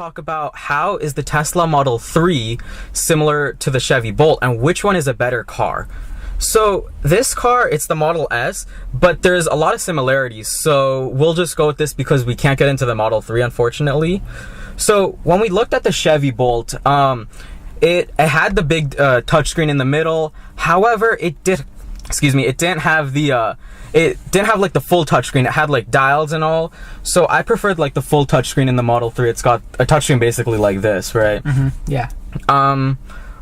talk about how is the Tesla Model 3 similar to the Chevy Bolt and which one is a better car. So this car, it's the Model S, but there's a lot of similarities. So we'll just go with this because we can't get into the Model 3, unfortunately. So when we looked at the Chevy Bolt, it had the big touchscreen in the middle. However, it didn't have the like the full touchscreen. It had like dials and all. So I preferred like the full touchscreen in the Model 3. It's got a touchscreen basically like this, right? Yeah.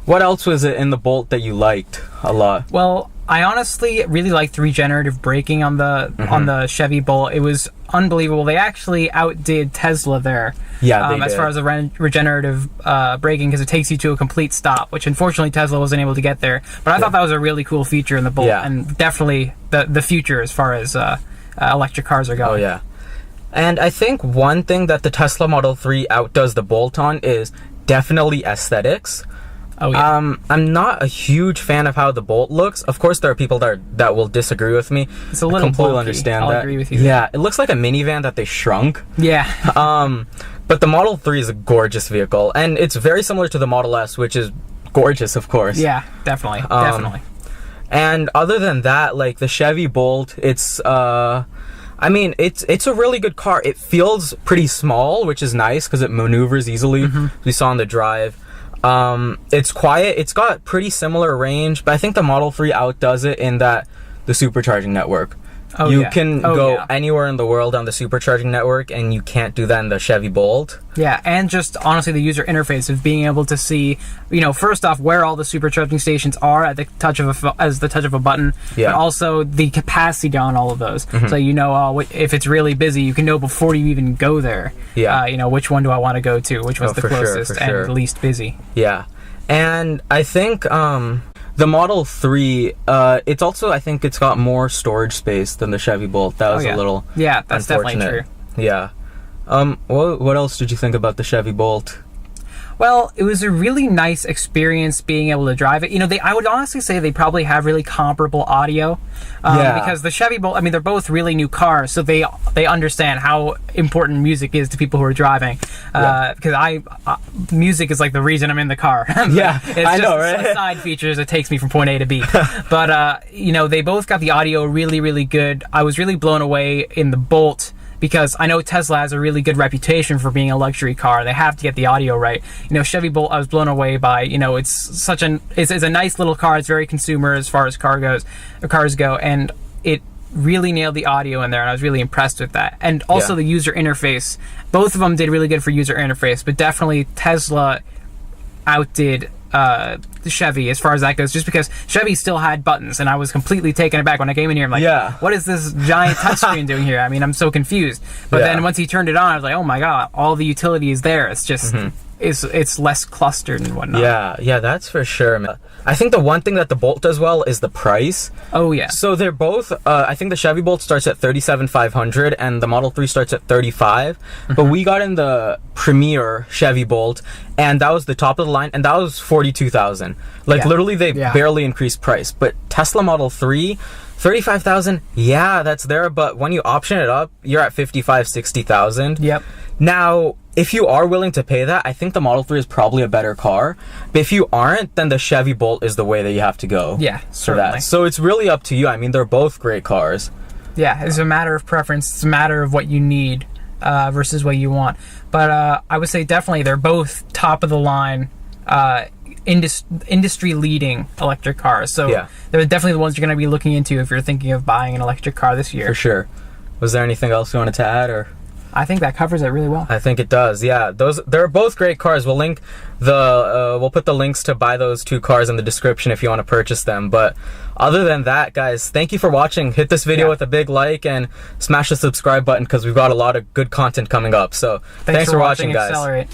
What else was it in the Bolt that you liked a lot? Well, I honestly really liked regenerative braking on the Chevy Bolt. It was unbelievable. They actually outdid Tesla there. Yeah, they did. As far as the regenerative braking, because it takes you to a complete stop, which unfortunately Tesla wasn't able to get there. But I thought that was a really cool feature in the Bolt, and definitely the future as far as electric cars are going. Oh yeah, and I think one thing that the Tesla Model 3 outdoes the Bolt on is definitely aesthetics. Oh, yeah. I'm not a huge fan of how the Bolt looks. Of course, there are people that will disagree with me. It's a little completely bulky. Understand I'll that. agree with you. Yeah, it looks like a minivan that they shrunk. Yeah. But the Model 3 is a gorgeous vehicle, and it's very similar to the Model S, which is gorgeous, of course. Yeah, definitely, definitely. And other than that, like the Chevy Bolt, it's I mean, it's a really good car. It feels pretty small, which is nice because it maneuvers easily. We saw on the drive. It's quiet. It's got pretty similar range, but I think the Model 3 outdoes it in that the supercharging network. You can go anywhere in the world on the supercharging network, and you can't do that in the Chevy Bolt. Yeah, and just honestly the user interface of being able to see, first off, where all the supercharging stations are at the touch of a button, but also the capacity on all of those. So if it's really busy, you can know before you even go there. Yeah. Which one do I want to go to? Which one's the closest and the least busy? Yeah, and I think the Model 3, it's also, I think it's got more storage space than the Chevy Bolt. That was a little that's unfortunate. Definitely true. Yeah. What else did you think about the Chevy Bolt? Well, it was a really nice experience being able to drive it. I would honestly say they probably have really comparable audio. Because the Chevy Bolt, they're both really new cars, so they understand how important music is to people who are driving. Because music is like the reason I'm in the car. Yeah, it's just know, right? Side features that takes me from point A to B. But they both got the audio really, really good. I was really blown away in the Bolt, because I know Tesla has a really good reputation for being a luxury car. They have to get the audio right. Chevy Bolt, I was blown away by. It's a nice little car. It's very consumer as far as cars go, and it really nailed the audio in there, and I was really impressed with that. And also the user interface. Both of them did really good for user interface, but definitely Tesla outdid the Chevy as far as that goes, just because Chevy still had buttons, and I was completely taken aback when I came in here. I'm like, what is this giant touchscreen doing here? I'm so confused. But then once he turned it on, I was like, oh my god, all the utility is there. It's just it's less clustered and whatnot. Yeah, that's for sure. I think the one thing that the Bolt does well is the price. Oh yeah. So they're both. I think the Chevy Bolt starts at $37,500 and the Model 3 starts at $35,000. But we got in the Premier Chevy Bolt, and that was the top of the line, and that was $42,000. Literally, they barely increased price. But Tesla Model 3, $35,000. Yeah, that's there. But when you option it up, you're at $55,000, $60,000. Yep. Now, if you are willing to pay that, I think the Model 3 is probably a better car. But if you aren't, then the Chevy Bolt is the way that you have to go. Yeah, certainly. So it's really up to you. They're both great cars. Yeah, it's a matter of preference. It's a matter of what you need versus what you want. But I would say definitely they're both top of the line, industry leading electric cars. So they're definitely the ones you're going to be looking into if you're thinking of buying an electric car this year. For sure. Was there anything else you wanted to add, or? I think that covers it really well. I think it does. Yeah, they're both great cars. We'll put the links to buy those two cars in the description if you want to purchase them. But other than that, guys, thank you for watching. Hit this video with a big like and smash the subscribe button, because we've got a lot of good content coming up. So thanks for watching, guys. Accelerate.